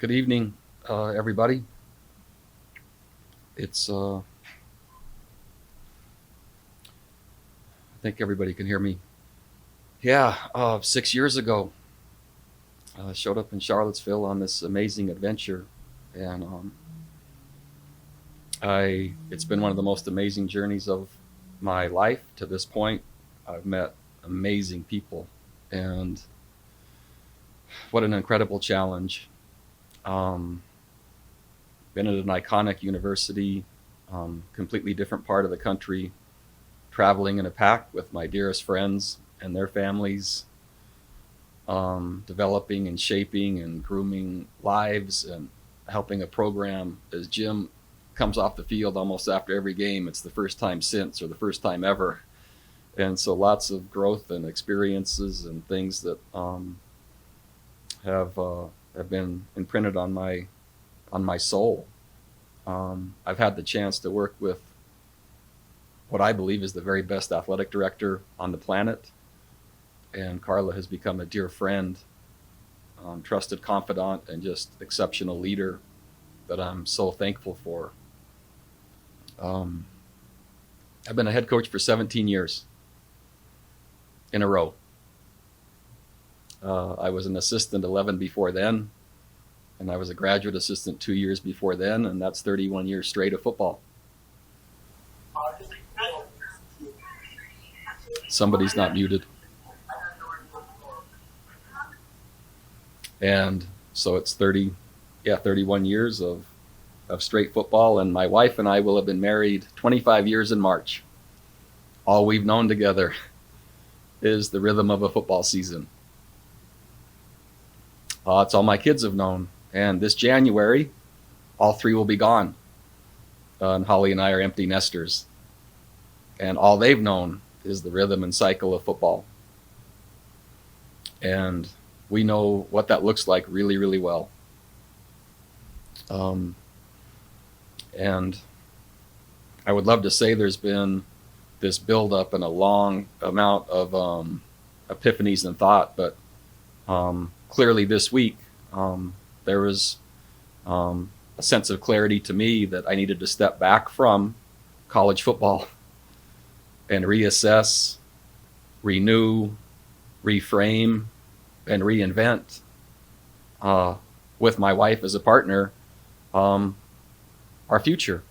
Good evening, everybody. I think everybody can hear me. Yeah, 6 years ago, I showed up in Charlottesville on this amazing adventure, and it's been one of the most amazing journeys of my life to this point. I've met amazing people, and what an incredible challenge. Um, Been at an iconic university, completely different part of the country, traveling in a pack with my dearest friends and their families, developing and shaping and grooming lives and helping a program. As Jim comes off the field almost after every game, it's the first time since or the first time ever. And so lots of growth and experiences and things that have been imprinted on my soul. I've had the chance to work with what I believe is the very best athletic director on the planet, and Carla has become a dear friend, trusted confidant, and just exceptional leader that I'm so thankful for. Um, I've been a head coach for 17 years in a row. I was an assistant 11 before then, and I was a graduate assistant 2 years before then, and that's 31 years straight of football. Somebody's not muted. And so it's 31 years of straight football, and my wife and I will have been married 25 years in March. All we've known together is the rhythm of a football season. It's all my kids have known. And this January, all three will be gone. And Holly and I are empty nesters. And all they've known is the rhythm and cycle of football. And we know what that looks like really, really well. And I would love to say there's been this buildup and a long amount of epiphanies and thought, but clearly this week, there was a sense of clarity to me that I needed to step back from college football and reassess, renew, reframe, and reinvent with my wife as a partner our future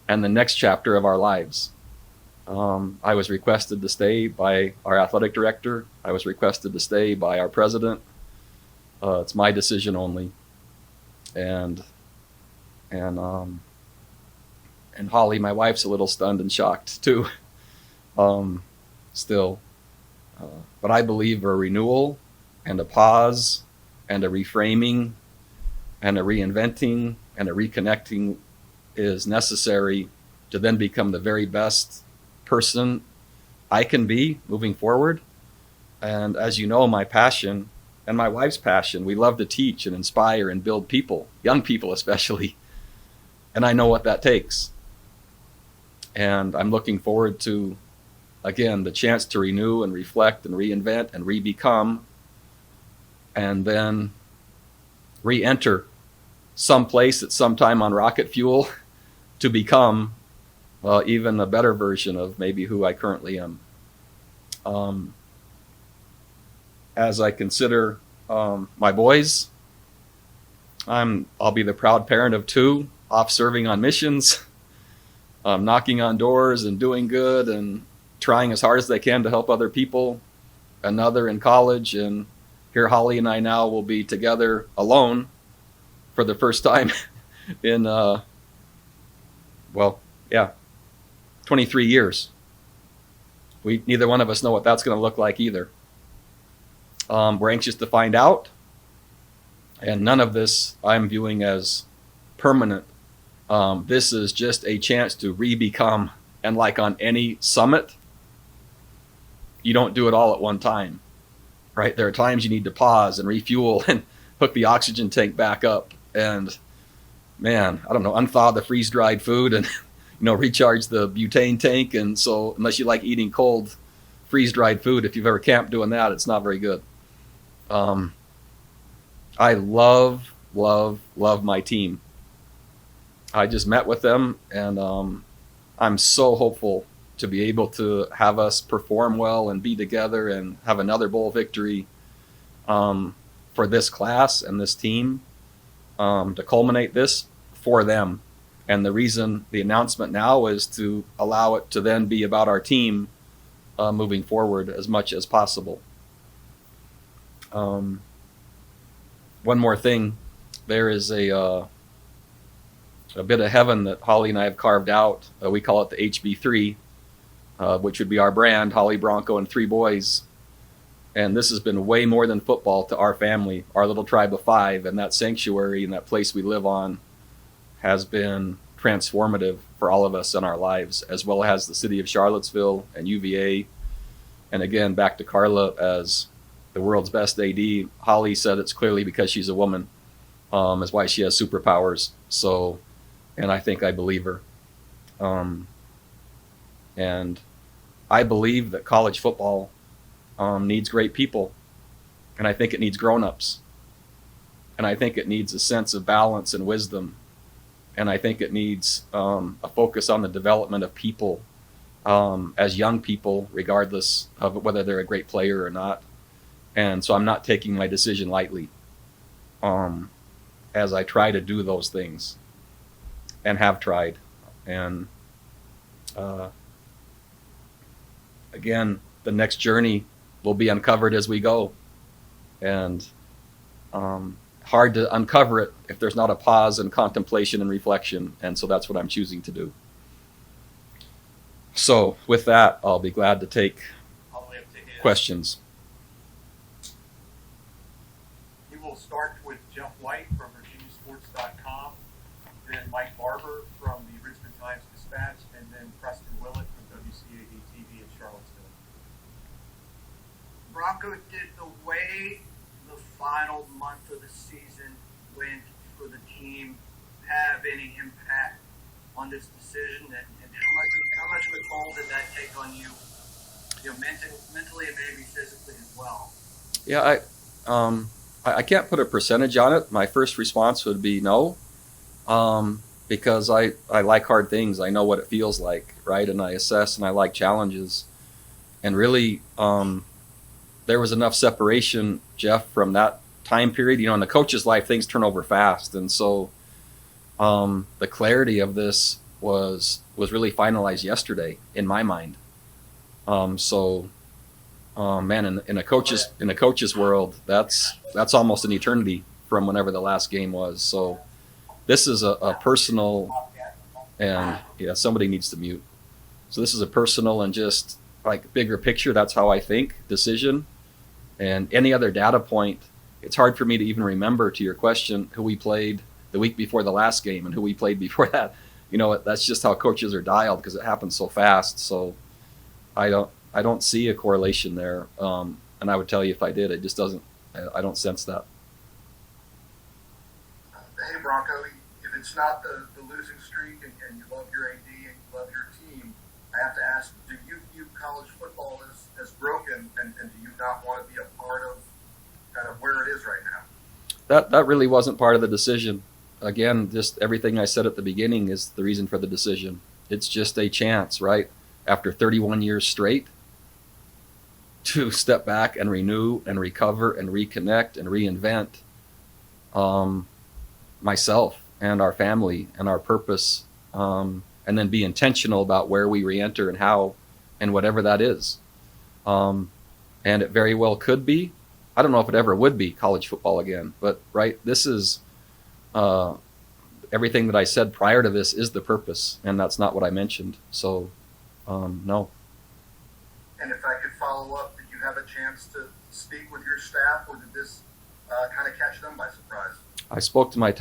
and the next chapter of our lives. I was requested to stay by our athletic director. I was requested to stay by our president. It's my decision only, and Holly, my wife's a little stunned and shocked too, still. But I believe a renewal and a pause and a reframing and a reinventing and a reconnecting is necessary to then become the very best person I can be moving forward. And as you know, my passion and my wife's passion, we love to teach and inspire and build people, young people especially. And I know what that takes. And I'm looking forward to, again, the chance to renew and reflect and reinvent and re-become, and then re-enter someplace at some time on rocket fuel to become even a better version of maybe who I currently am. As I consider my boys, I'll be the proud parent of two, off serving on missions, knocking on doors and doing good and trying as hard as they can to help other people. Another in college, and here Holly and I now will be together alone for the first time in 23 years. Neither one of us know what that's going to look like either. We're anxious to find out, and none of this I'm viewing as permanent. This is just a chance to re-become, and like on any summit, you don't do it all at one time, right? There are times you need to pause and refuel and hook the oxygen tank back up and, man, I don't know, unthaw the freeze-dried food and, recharge the butane tank. And so unless you like eating cold freeze-dried food, if you've ever camped doing that, it's not very good. I love love my team. I just met with them, and I'm so hopeful to be able to have us perform well and be together and have another bowl victory for this class and this team to culminate this for them. And the reason the announcement now is to allow it to then be about our team moving forward as much as possible. One more thing, there is a bit of heaven that Holly and I have carved out. We call it the HB3, which would be our brand, Holly, Bronco, and 3 boys. And this has been way more than football to our family, our little tribe of 5, and that sanctuary and that place we live on has been transformative for all of us in our lives, as well as the city of Charlottesville and UVA. And again, back to Carla as the world's best AD. Holly said it's clearly because she's a woman, is why she has superpowers. So, and I think I believe her. And I believe that college football needs great people, and I think it needs grown-ups, and I think it needs a sense of balance and wisdom, and I think it needs a focus on the development of people as young people, regardless of whether they're a great player or not. And so I'm not taking my decision lightly as I try to do those things and have tried. And again, the next journey will be uncovered as we go. And hard to uncover it if there's not a pause and contemplation and reflection. And so that's what I'm choosing to do. So with that, I'll be glad to take questions. We will start with Jeff White from VirginiaSports.com, then Mike Barber from the Richmond Times-Dispatch, and then Preston Willett from WCAD-TV in Charlottesville. Bronco, did the way the final month of the season went for the team have any impact on this decision, and how much of a toll did that take on you, mentally and maybe physically as well? Yeah, I can't put a percentage on it. My first response would be no, because I like hard things. I know what it feels like, right? And I assess, and I like challenges. And really, there was enough separation, Jeff, from that time period. In the coach's life, things turn over fast. And so the clarity of this was really finalized yesterday in my mind. Man, in a coach's world, that's almost an eternity from whenever the last game was. So this is a personal, and somebody needs to mute. So this is a personal and just like bigger picture. That's how I think decision. And any other data point, it's hard for me to even remember, to your question, who we played the week before the last game and who we played before that. That's just how coaches are dialed because it happens so fast. So I don't see a correlation there. And I would tell you if I did, it just doesn't, I don't sense that. Hey, Bronco, if it's not the losing streak and you love your AD and you love your team, I have to ask, do you view college football as broken, and do you not want to be a part of kind of where it is right now? That really wasn't part of the decision. Again, just everything I said at the beginning is the reason for the decision. It's just a chance, right? After 31 years straight, to step back and renew and recover and reconnect and reinvent myself and our family and our purpose, and then be intentional about where we re-enter and how and whatever that is. And it very well could be. I don't know if it ever would be college football again, but right, this is everything that I said prior to this is the purpose, and that's not what I mentioned. So, no. And if I could follow up, did you have a chance to speak with your staff, or did this kind of catch them by surprise? I spoke to my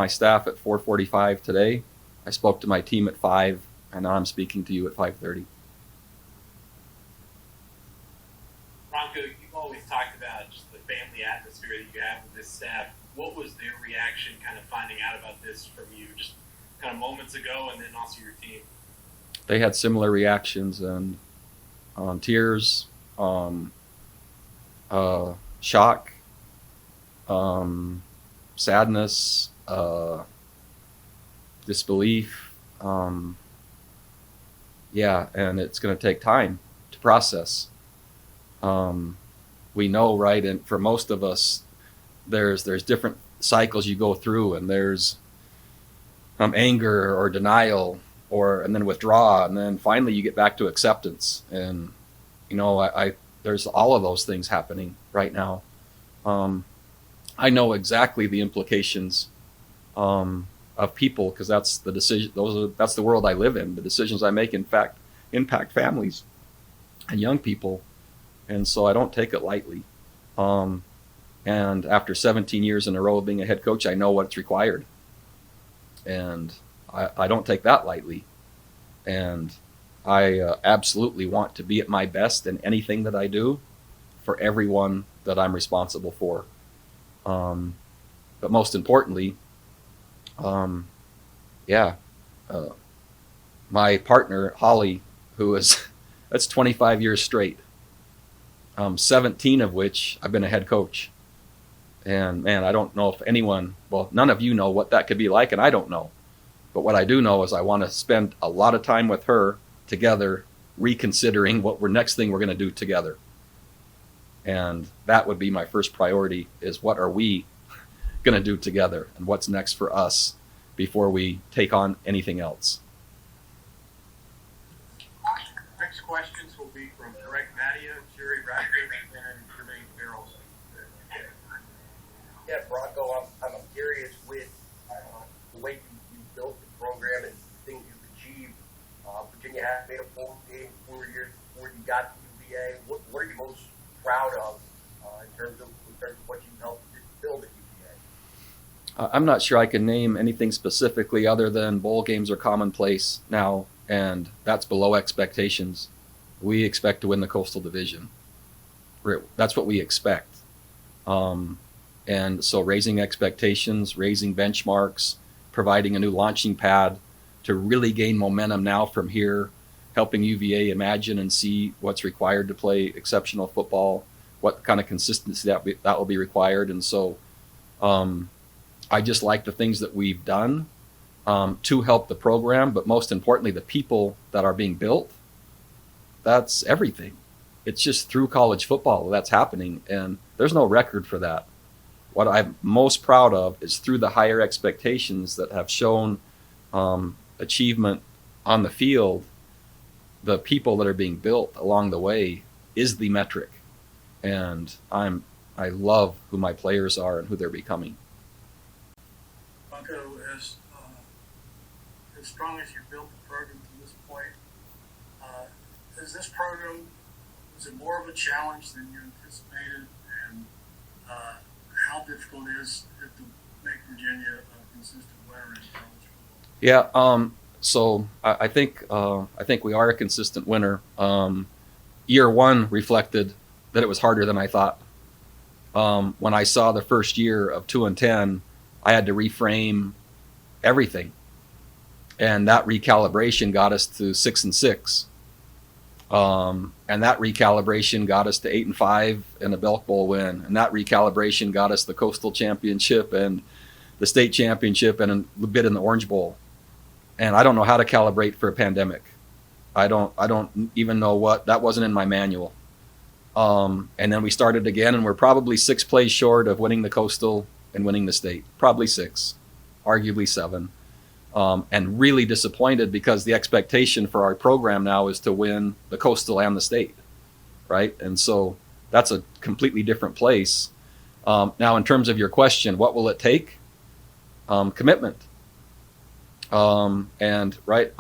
staff at 4:45 today. I spoke to my team at 5, and now I'm speaking to you at 5:30. Bronco, you've always talked about just the family atmosphere that you have with this staff. What was their reaction kind of finding out about this from you just kind of moments ago, and then also your team? They had similar reactions, and tears, shock, sadness, disbelief. Yeah, and it's going to take time to process. We know, right, and for most of us, there's different cycles you go through, and there's anger or denial, and then withdraw, and then finally you get back to acceptance. And I there's all of those things happening right now. I know exactly the implications of people, because that's the decision. That's the world I live in. The decisions I make, in fact, impact families and young people, and so I don't take it lightly. And after 17 years in a row of being a head coach, I know what's required, and I don't take that lightly. And I absolutely want to be at my best in anything that I do for everyone that I'm responsible for. But most importantly, my partner, Holly, who is, that's 25 years straight, 17 of which I've been a head coach. And man, I don't know if anyone, well, none of you know what that could be like, and I don't know. But what I do know is I want to spend a lot of time with her together, reconsidering what next thing we're going to do together. And that would be my first priority, is what are we going to do together, and what's next for us before we take on anything else. Next questions will be from Greg Mattia, Jerry Radcliffe, and Jermaine Farrell. Yeah, Bronco, I'm curious with the way you built the program and things you've achieved. Virginia has made a full game 4 years before you got to UVA. What are you most proud of in terms of what you helped build at UVA? I'm not sure I can name anything specifically other than bowl games are commonplace now, and that's below expectations. We expect to win the Coastal Division. That's what we expect. And so raising expectations, raising benchmarks, providing a new launching pad to really gain momentum now from here, helping UVA imagine and see what's required to play exceptional football, what kind of consistency that will be required. And so I just like the things that we've done to help the program, but most importantly, the people that are being built. That's everything. It's just through college football that's happening, and there's no record for that. What I'm most proud of is through the higher expectations that have shown achievement on the field, the people that are being built along the way is the metric. And I love who my players are and who they're becoming. Bronco, as strong as you built the program to this point, is this program, was it more of a challenge than you anticipated? And how difficult is it to make Virginia a consistent winner in college football? Yeah, so I think we are a consistent winner. Year one reflected that it was harder than I thought. When I saw the first year of 2-10, I had to reframe everything, and that recalibration got us to 6-6. And that recalibration got us to 8-5 and a Belk Bowl win. And that recalibration got us the Coastal Championship and the state championship and a bit in the Orange Bowl. And I don't know how to calibrate for a pandemic. I don't even know that wasn't in my manual. And then we started again, and we're probably 6 plays short of winning the Coastal and winning the state. Probably 6, arguably 7. And really disappointed because the expectation for our program now is to win the Coastal and the state, right? And so that's a completely different place. Now, in terms of your question, what will it take? Commitment. And right,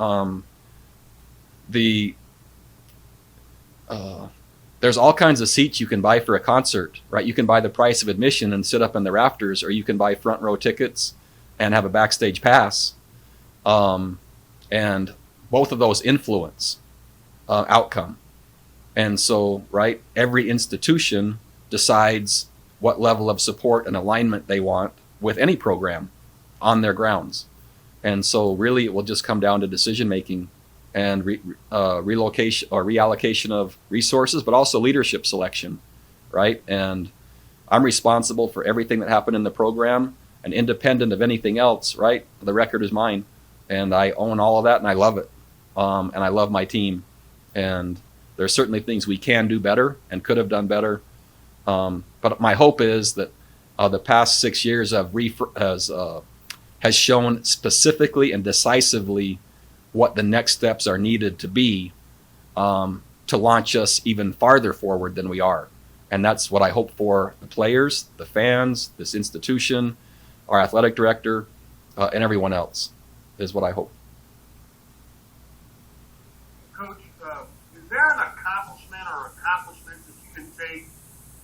there's all kinds of seats you can buy for a concert, right? You can buy the price of admission and sit up in the rafters, or you can buy front row tickets and have a backstage pass. And both of those influence outcome. And so, right, every institution decides what level of support and alignment they want with any program on their grounds. And so really it will just come down to decision making and relocation or reallocation of resources, but also leadership selection, right? And I'm responsible for everything that happened in the program, and independent of anything else, right? The record is mine, and I own all of that, and I love it. And I love my team. And there's certainly things we can do better and could have done better. But my hope is that the past 6 years has shown specifically and decisively what the next steps are needed to be to launch us even farther forward than we are. And that's what I hope for the players, the fans, this institution, our athletic director, and everyone else, is what I hope. Coach, is there an accomplishment or accomplishments that you can take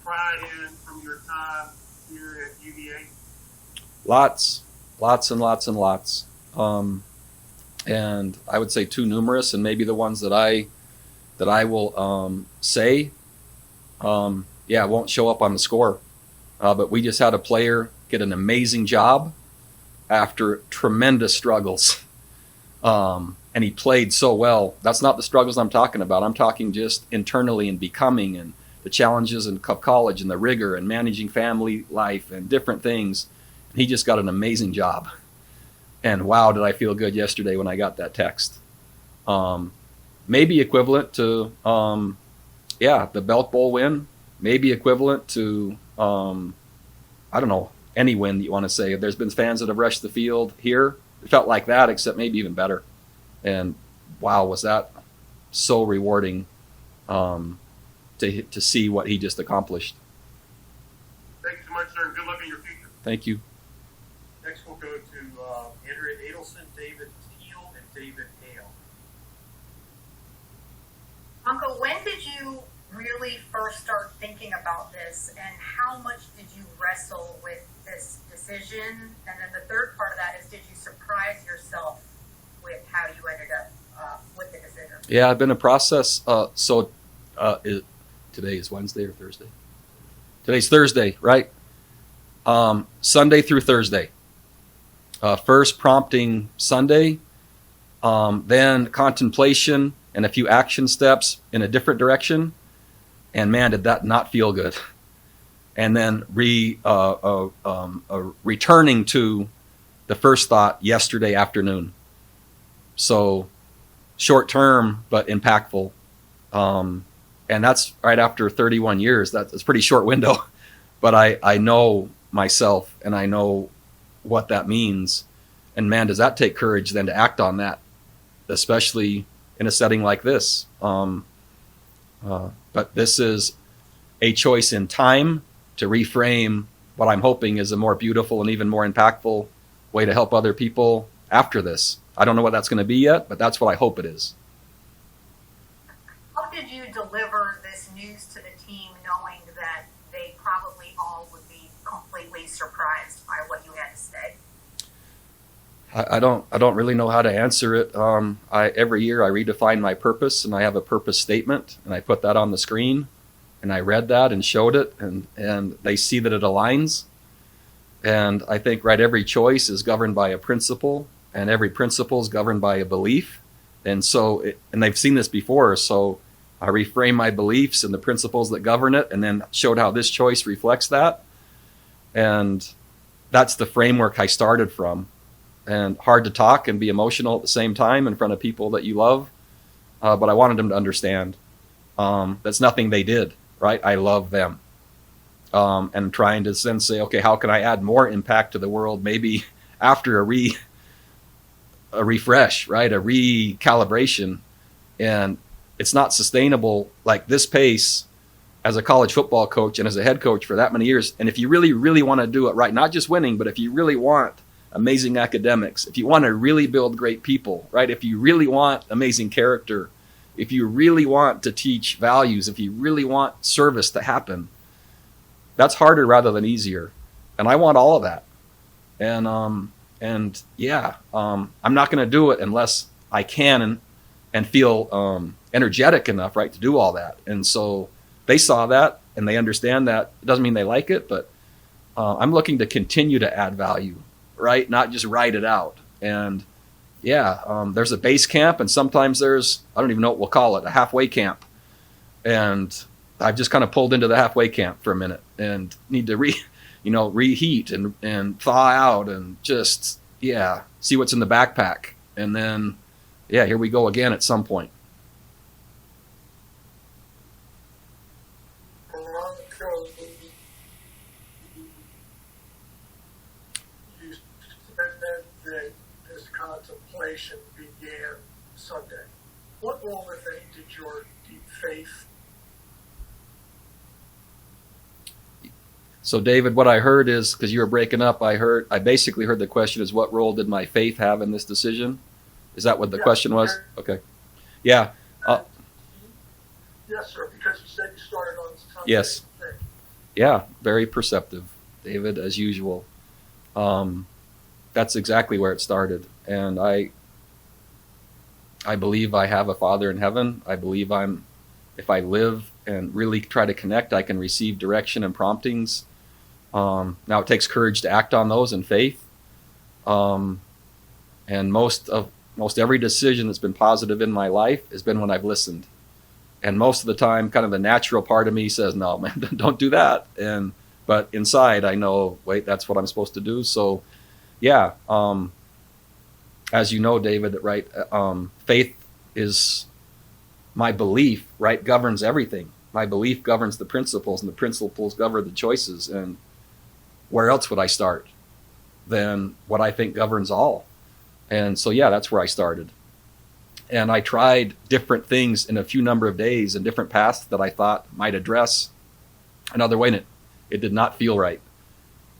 pride in from your time here at UVA? Lots and lots and lots. And I would say too numerous, and maybe the ones that I will say, won't show up on the score. But we just had a player get an amazing job after tremendous struggles. And he played so well. That's not the struggles I'm talking about. I'm talking just internally and becoming, and the challenges in college and the rigor and managing family life and different things. He just got an amazing job. And wow, did I feel good yesterday when I got that text. Maybe equivalent to, the Belk Bowl win. Maybe equivalent to, I don't know, any win that you want to say. There's been fans that have rushed the field here. It felt like that, except maybe even better. And wow, was that so rewarding to see what he just accomplished. Thank you so much, sir, and good luck in your future. Thank you. Next, we'll go to Andrea Adelson, David Teal, and David Hale. Uncle, when did you really first start thinking about this, and how much did you wrestle with this decision? And then the third part of that is, did you surprise yourself with how you ended up with the decision? Yeah, I've been in process. Today is Wednesday or Thursday? Today's Thursday, right? Sunday through Thursday. First prompting Sunday, then contemplation and a few action steps in a different direction. And man, did that not feel good. And then returning to the first thought yesterday afternoon. So short term, but impactful. And that's right after 31 years. That's a pretty short window. But I know myself, and I know what that means. And man, does that take courage then to act on that, especially in a setting like this. But this is a choice in time to reframe what I'm hoping is a more beautiful and even more impactful way to help other people after this. I don't know what that's going to be yet, but that's what I hope it is. How did you deliver this news to the team, knowing that they probably all would be completely surprised by what you had to say? I don't really know how to answer it. Every year I redefine my purpose, and I have a purpose statement, and I put that on the screen, and I read that and showed it, and they see that it aligns. And I think every choice is governed by a principle, and every principle is governed by a belief. And so, and they've seen this before, so I reframe my beliefs and the principles that govern it, and then showed how this choice reflects that. And that's the framework I started from. And hard to talk and be emotional at the same time in front of people that you love. But I wanted them to understand that's nothing they did, right? I love them. And trying to then say, okay, how can I add more impact to the world? Maybe after a refresh, right? A recalibration. And it's not sustainable like this pace as a college football coach and as a head coach for that many years. And if you really, really want to do it right, not just winning, but if you really want amazing academics, if you want to really build great people, right? If you really want amazing character, if you really want to teach values, if you really want service to happen, that's harder rather than easier. And I want all of that. And I'm not going to do it unless I can and feel energetic enough, right, to do all that. And so they saw that and they understand that. It doesn't mean they like it, but I'm looking to continue to add value, right? Not just write it out. And there's a base camp, and sometimes there's, I don't even know what we'll call it, a halfway camp. And I've just kind of pulled into the halfway camp for a minute and need to reheat and thaw out and just, see what's in the backpack. And then, here we go again at some point. Bronco, you said that this contemplation began Sunday. What role, if any, did your deep faith? So, David, what I heard is, because you were breaking up, I basically heard the question is, what role did my faith have in this decision? Is that what the question was? Okay. Yeah. Yes, sir, because you said you started on Sunday. Yes. Yeah, very perceptive, David, as usual. That's exactly where it started. And I believe I have a Father in heaven. I believe if I live and really try to connect, I can receive direction and promptings. Now it takes courage to act on those in faith. And most every decision that's been positive in my life has been when I've listened. And most of the time, kind of the natural part of me says, no, man, don't do that. But inside I know, wait, that's what I'm supposed to do. So as you know, David, right, faith is my belief, right, governs everything. My belief governs the principles, and the principles govern the choices. And where else would I start than what I think governs all? And so, that's where I started. And I tried different things in a few number of days and different paths that I thought might address another way. And it did not feel right.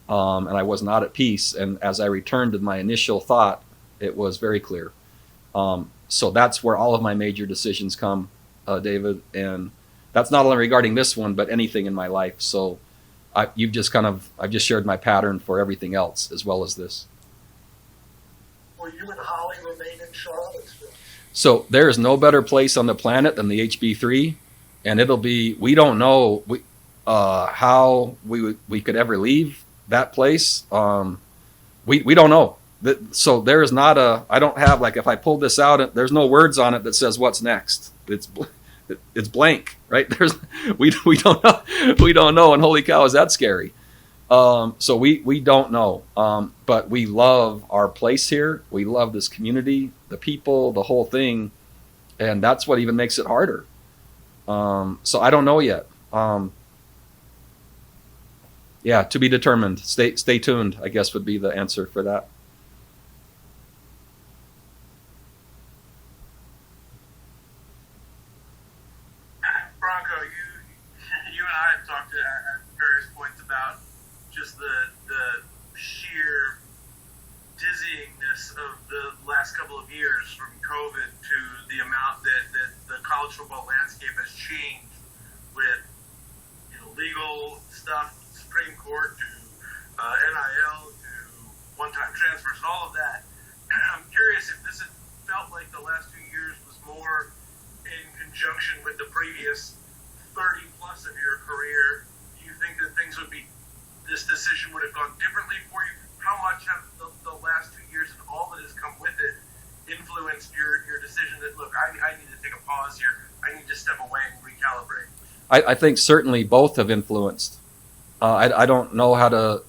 And I was not at peace. And as I returned to my initial thought, it was very clear. So that's where all of my major decisions come, David. And that's not only regarding this one, but anything in my life. So I've just shared my pattern for everything else as well as this. Will you and Holly remain in Charlottesville? So there is no better place on the planet than the HB3, and we don't know how we could ever leave that place. We don't know. So there is not I don't have, like, if I pull this out, there's no words on it that says what's next. It's blank, right? We don't know. We don't know. And holy cow, is that scary? So we don't know. But we love our place here. We love this community, the people, the whole thing. And that's what even makes it harder. So I don't know yet. To be determined. Stay tuned, I guess, would be the answer for that. Bronco, you and I have talked at various points about just the sheer dizzyingness of the last couple of years, from COVID to the amount that the college football landscape has changed with legal stuff, Supreme Court, to NIL, to one-time transfers, and all of that. I'm curious if this had felt like the last 2 years was more in conjunction with the previous 30 plus of your career. Do you think that this decision would have gone differently for you? How much have the last 2 years and all that has come with it influenced your decision that, look, I need to take a pause here, I need to step away and recalibrate? I think certainly both have influenced. I don't know how to.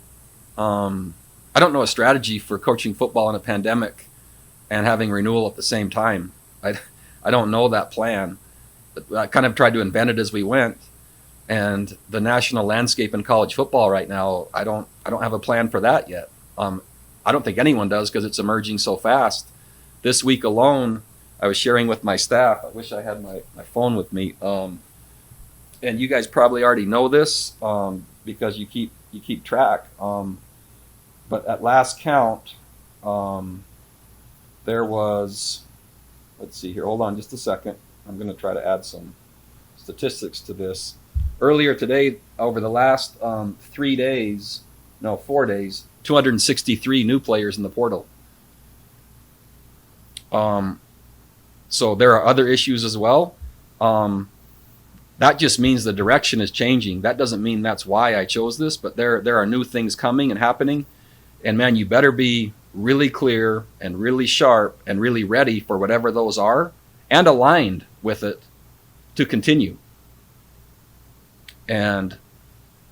I don't know a strategy for coaching football in a pandemic and having renewal at the same time. I don't know that plan. I kind of tried to invent it as we went. And the national landscape in college football right now, I don't have a plan for that yet. I don't think anyone does, because it's emerging so fast. This week alone, I was sharing with my staff. I wish I had my phone with me. And you guys probably already know this because you keep track. But at last count, there was, let's see here, hold on just a second. I'm going to try to add some statistics to this. Earlier today, over the last 4 days, 263 new players in the portal. So there are other issues as well. That just means the direction is changing. That doesn't mean that's why I chose this, but there are new things coming and happening. And man, you better be really clear and really sharp and really ready for whatever those are, and aligned with it to continue. And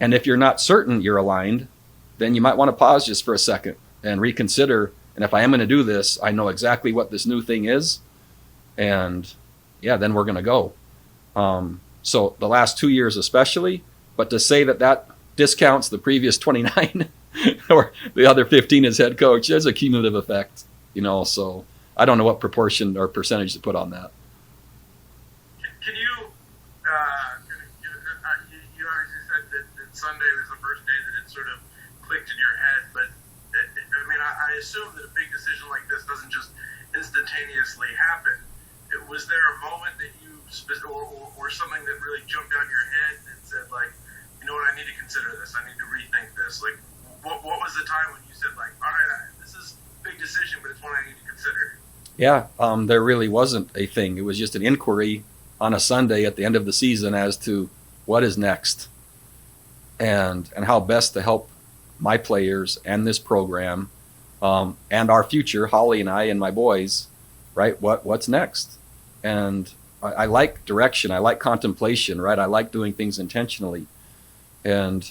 if you're not certain you're aligned, then you might want to pause just for a second and reconsider. And if I am going to do this, I know exactly what this new thing is. And yeah, then we're going to go. So the last 2 years especially, but to say that discounts the previous 29 or the other 15 as head coach, there's a cumulative effect, so I don't know what proportion or percentage to put on that. Can you obviously said that Sunday was the first day that it sort of clicked in your head, but I mean, I assume that a big decision like this doesn't just instantaneously happen. Was there a moment that you, or something that really jumped out of your head and said, like, you know what, I need to consider this, I need to rethink this? Like, what was the time when you said, like, all right, this is a big decision, but it's one I need to consider? Yeah, there really wasn't a thing. It was just an inquiry on a Sunday at the end of the season as to what is next and how best to help my players and this program and our future, Holly and I and my boys, right? What's next? And I like direction. I like contemplation, right? I like doing things intentionally. And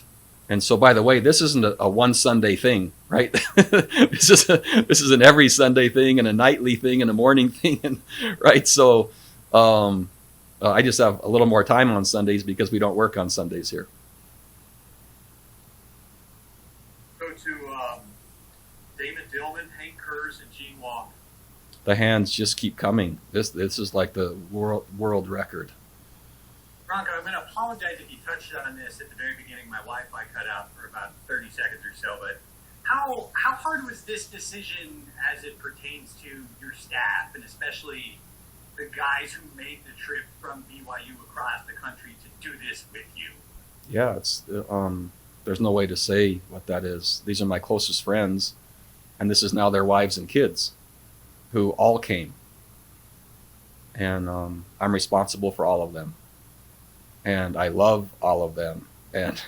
so, by the way, this isn't a one Sunday thing, right? This is an every Sunday thing and a nightly thing and a morning thing, right? So I just have a little more time on Sundays because we don't work on Sundays here. Go to Damon Dillman, Hank Kurz, and Gene Wong. The hands just keep coming. This is like the world record. Bronco, I'm going to apologize if you touched on this at the very beginning. My Wi-Fi cut out for about 30 seconds or so, but how hard was this decision as it pertains to your staff, and especially the guys who made the trip from BYU across the country to do this with you? Yeah, it's there's no way to say what that is. These are my closest friends, and this is now their wives and kids who all came. And I'm responsible for all of them. And I love all of them. And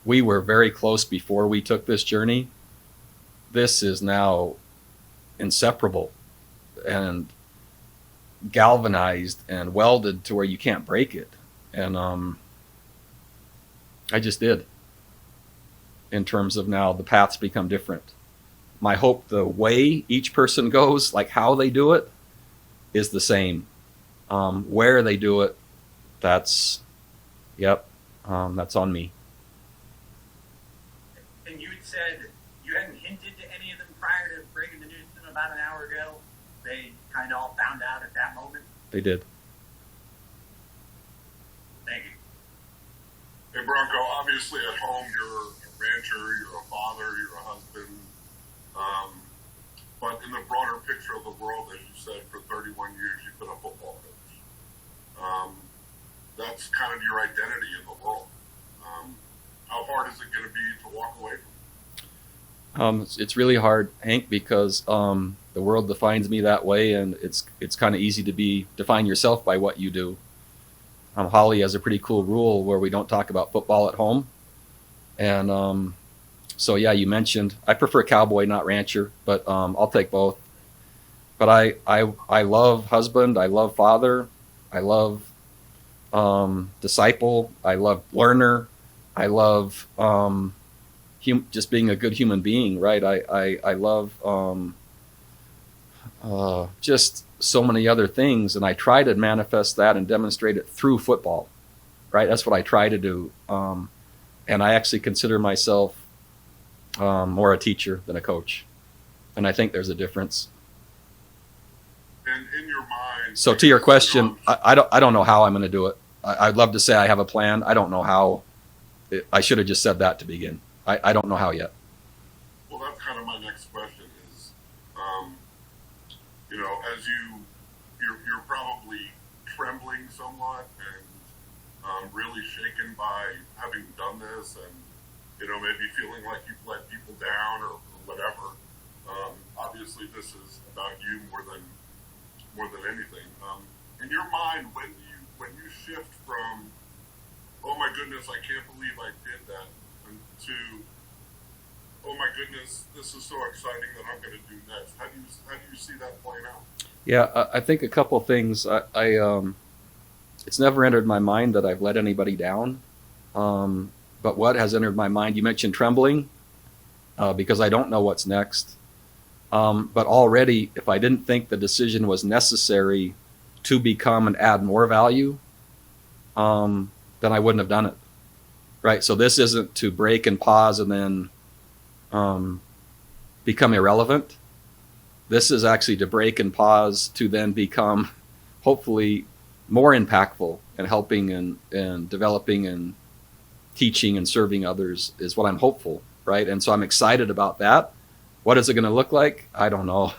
we were very close before we took this journey. This is now inseparable and galvanized and welded to where you can't break it. And I just did. In terms of now the paths become different. My hope, the way each person goes, like how they do it, is the same. Where they do it, that's on me. And you had said you hadn't hinted to any of them prior to breaking the news to them about an hour ago. They kind of all found out at that moment. They did. Thank you. Hey, Bronco, obviously at home you're a rancher, you're a father, you're a husband. But in the broader picture of the world, as you said, for 31 years you've been a football coach. That's kind of your identity in the world. How hard is it going to be to walk away from it? It's really hard, Hank, because the world defines me that way, and it's kind of easy to define yourself by what you do. Holly has a pretty cool rule where we don't talk about football at home. And so, yeah, you mentioned, I prefer cowboy, not rancher, but I'll take both. But I love husband, I love father, I love disciple, I love learner, I love just being a good human being, right? I love just so many other things, and I try to manifest that and demonstrate it through football, right? That's what I try to do. And I actually consider myself more a teacher than a coach. And I think there's a difference. And in your mind... So to your question, I don't know how I'm going to do it. I'd love to say I have a plan. I don't know how. I should have just said that to begin. I don't know how yet. Well, that's kind of my next question is, as you're probably trembling somewhat and really shaken by having done this and, maybe feeling like you've let people down or whatever. Obviously, this is about you more than anything. In your mind, when you shift from, oh my goodness, I can't believe I did that, to, oh my goodness, this is so exciting that I'm going to do next. How do you see that playing out? Yeah, I think a couple of things. It's never entered my mind that I've let anybody down. But what has entered my mind, you mentioned trembling. because I don't know what's next. But already, if I didn't think the decision was necessary to become and add more value, then I wouldn't have done it. Right? So this isn't to break and pause and then become irrelevant. This is actually to break and pause to then become hopefully more impactful and helping and developing and teaching and serving others is what I'm hopeful, right? And so I'm excited about that. What is it going to look like? I don't know,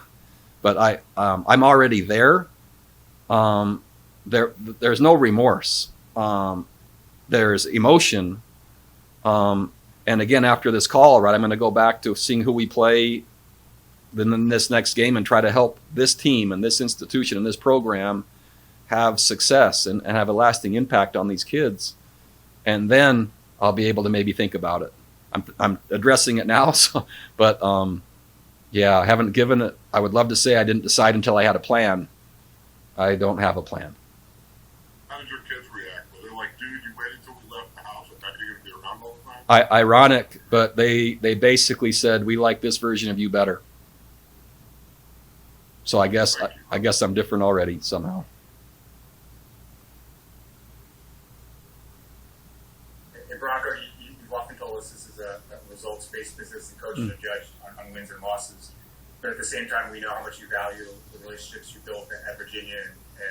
but I'm already there. There's no remorse. There's emotion. And again, after this call, right, I'm going to go back to seeing who we play in this next game and try to help this team and this institution and this program have success and have a lasting impact on these kids. And then I'll be able to maybe think about it. I'm addressing it now, but yeah, I haven't given it. I would love to say I didn't decide until I had a plan. I don't have a plan. How did your kids react? Were they like, dude, you waited until we left the house and thought you were going to be around all the time? Ironic, but they basically said, we like this version of you better. So I guess I'm different already somehow. And Bronco, you've often told us this is a results-based business and coaches are judged on wins and losses. But at the same time, we know how much you value the relationships you built at Virginia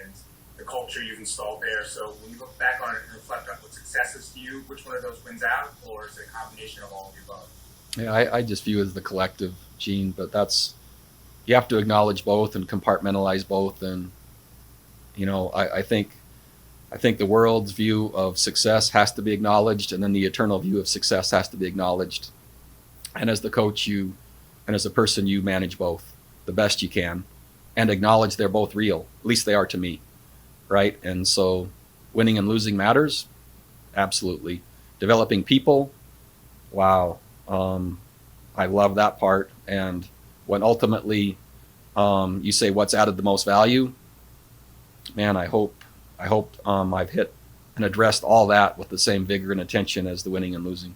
and the culture you've installed there. So when you look back on it and reflect on what success is to you, which one of those wins out, or is it a combination of all of the above? Yeah, I just view it as the collective, Gene, but you have to acknowledge both and compartmentalize both. And, I think the world's view of success has to be acknowledged, and then the eternal view of success has to be acknowledged. And as the coach, and as a person, you manage both the best you can and acknowledge they're both real. At least they are to me, right? And so winning and losing matters. Absolutely. Developing people. Wow. I love that part. And when ultimately you say what's added the most value, man, I hope I've hit and addressed all that with the same vigor and attention as the winning and losing.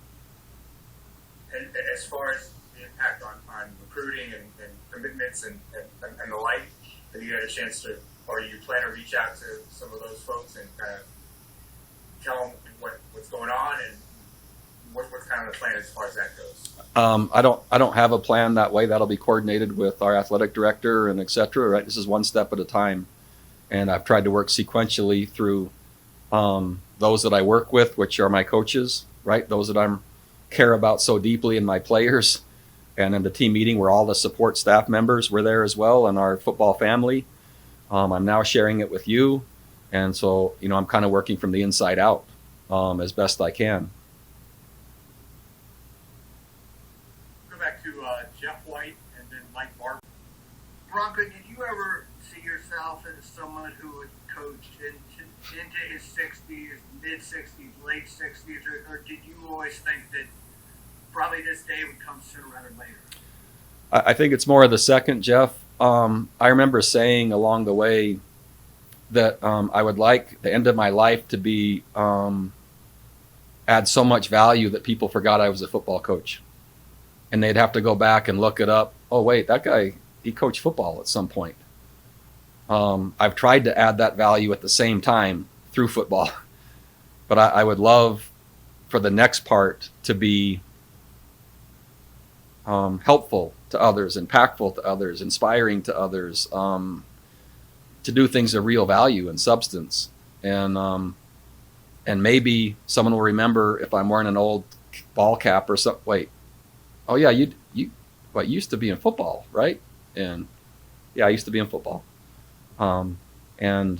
And as far as the impact on recruiting and commitments and the like, have you had a chance to, or you plan to reach out to some of those folks and kind of tell them what's going on and what's kind of the plan as far as that goes? I don't have a plan that way. That'll be coordinated with our athletic director and et cetera, right? This is one step at a time. And I've tried to work sequentially through those that I work with, which are my coaches, right? Those that I care about so deeply, and my players. And in the team meeting where all the support staff members were there as well, and our football family. I'm now sharing it with you. And so, I'm kind of working from the inside out as best I can. Go back to Jeff White and then Mike Barber. Bronco, did you ever see yourself as someone who would coach into his 60s, mid-60s, late 60s, or did you always think that probably this day would come sooner rather than later? I think it's more of the second, Jeff. I remember saying along the way that I would like the end of my life to be add so much value that people forgot I was a football coach. And they'd have to go back and look it up. Oh, wait, that guy, he coached football at some point. I've tried to add that value at the same time through football. But I would love for the next part to be helpful to others, impactful to others, inspiring to others, to do things of real value and substance. And maybe someone will remember if I'm wearing an old ball cap or something. Wait, oh yeah, you used to be in football, right? And yeah, I used to be in football. And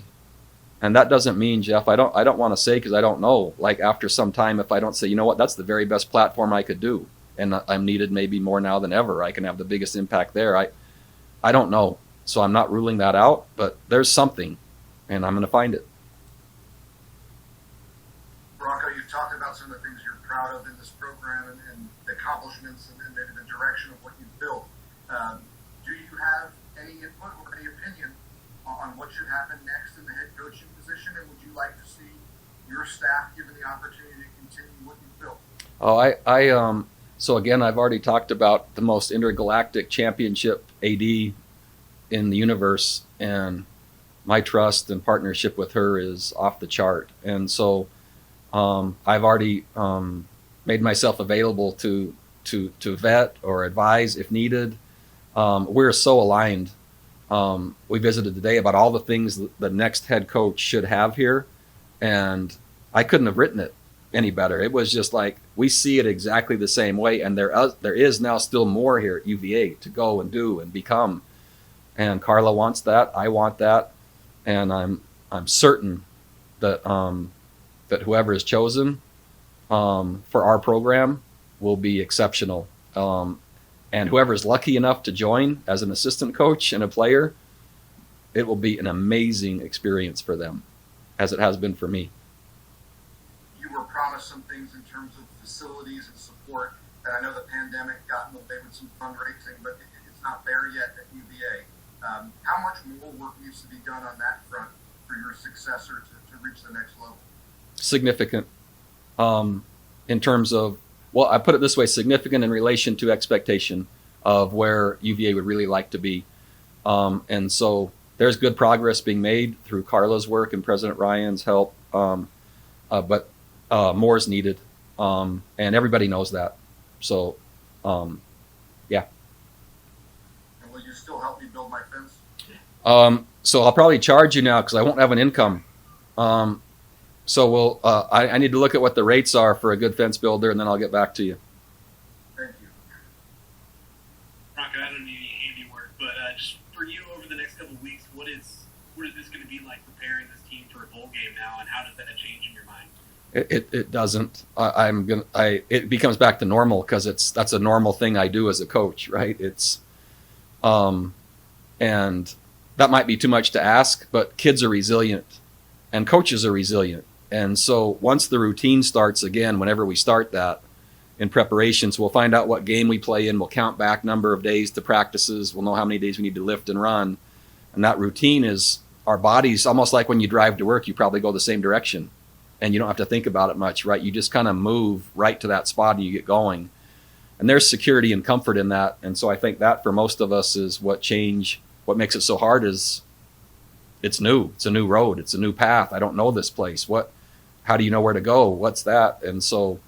that doesn't mean, Jeff, I don't want to say, because I don't know, like after some time, if I don't say, you know what, that's the very best platform I could do. And I'm needed maybe more now than ever. I can have the biggest impact there. I don't know. So I'm not ruling that out, but there's something, and I'm going to find it. Bronco, you've talked about some of the things you're proud of in this program and the accomplishments and maybe the direction of what you've built. Do you have any input or any opinion on what should happen next in the head coaching position? And would you like to see your staff given the opportunity to continue what you've built? Oh, So again, I've already talked about the most intergalactic championship AD in the universe, and my trust and partnership with her is off the chart. And so I've already made myself available to vet or advise if needed. We're so aligned. We visited today about all the things the next head coach should have here, and I couldn't have written it any better. It was just like, we see it exactly the same way, and there is now still more here at UVA to go and do and become. And Carla wants that. I want that, and I'm certain that that whoever is chosen for our program will be exceptional. And whoever is lucky enough to join as an assistant coach and a player, it will be an amazing experience for them, as it has been for me. You were promised some things in terms of facilities and support, and I know the pandemic got in the way with some fundraising, but it's not there yet at UVA. How much more work needs to be done on that front for your successor to reach the next level? Significant, in terms of, well, I put it this way, significant in relation to expectation of where UVA would really like to be. And so there's good progress being made through Carla's work and President Ryan's help, but more is needed, and everybody knows that. So, yeah. And will you still help me build my fence? So I'll probably charge you now because I won't have an income. So I need to look at what the rates are for a good fence builder, and then I'll get back to you. Thank you. Bronco, I don't need any handiwork, but just for you over the next couple of weeks, what is this going to be like preparing this team for a bowl game now, and how does that change in your mind? It doesn't. It becomes back to normal because that's a normal thing I do as a coach, right? It's, and that might be too much to ask, but kids are resilient, and coaches are resilient. And so once the routine starts again, whenever we start that in preparations, we'll find out what game we play in. We'll count back number of days to practices. We'll know how many days we need to lift and run. And that routine is our bodies, almost like when you drive to work, you probably go the same direction and you don't have to think about it much, right? You just kind of move right to that spot and you get going. And there's security and comfort in that. And so I think that for most of us is what makes it so hard is it's new. It's a new road. It's a new path. I don't know this place. How do you know where to go? What's that? And so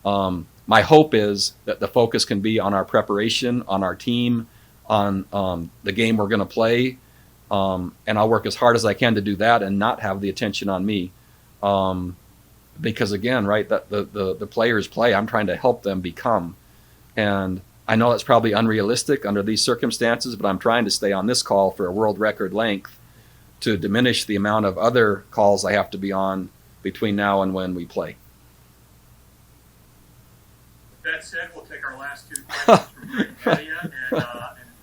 my hope is that the focus can be on our preparation, on our team, on the game we're going to play. And I'll work as hard as I can to do that and not have the attention on me. Because again, right, that the players play, I'm trying to help them become. And I know that's probably unrealistic under these circumstances, but I'm trying to stay on this call for a world record length to diminish the amount of other calls I have to be on between now and when we play. With that said, we'll take our last two questions from Greg Media and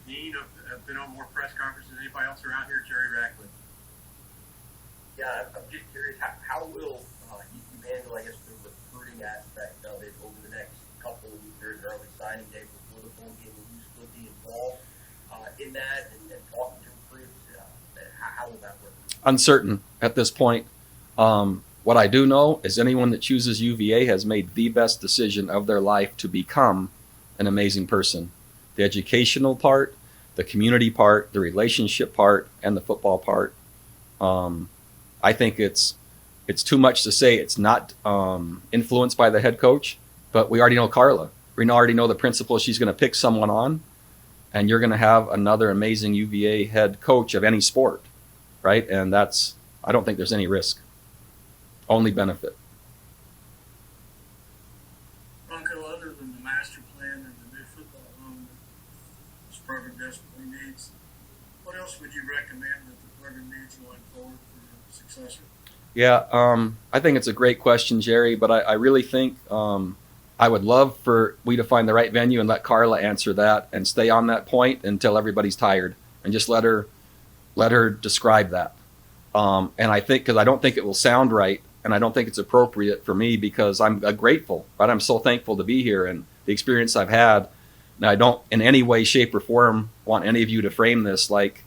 Dean have been on more press conferences than anybody else around here, Jerry Ratcliffe. Yeah, I'm just curious, how will you handle, I guess, the recruiting aspect of it over the next couple of weeks? There's early signing day before the bowl game. Will you still be involved in that and talking to recruits? How will that work? Uncertain at this point. What I do know is anyone that chooses UVA has made the best decision of their life to become an amazing person. The educational part, the community part, the relationship part, and the football part. I think it's too much to say it's not influenced by the head coach, but we already know Carla. We already know the principal. She's going to pick someone on, and you're going to have another amazing UVA head coach of any sport, right? And I don't think there's any risk. Only benefit. Bronco, other than the master plan and the new football home that this program desperately needs, what else would you recommend that the program needs going forward for your successor? Yeah, I think it's a great question, Jerry, but I really think I would love for we to find the right venue and let Carla answer that and stay on that point until everybody's tired and just let her describe that. And I think, because I don't think it will sound right, and I don't think it's appropriate for me because I'm grateful, right? I'm so thankful to be here and the experience I've had. Now, I don't in any way, shape, or form want any of you to frame this like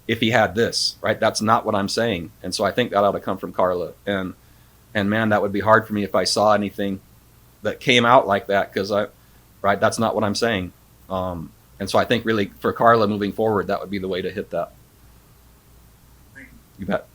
if he had this, right? That's not what I'm saying. And so I think that ought to come from Carla. And man, that would be hard for me if I saw anything that came out like that, because right? That's not what I'm saying. And so I think really for Carla moving forward, that would be the way to hit that. You bet.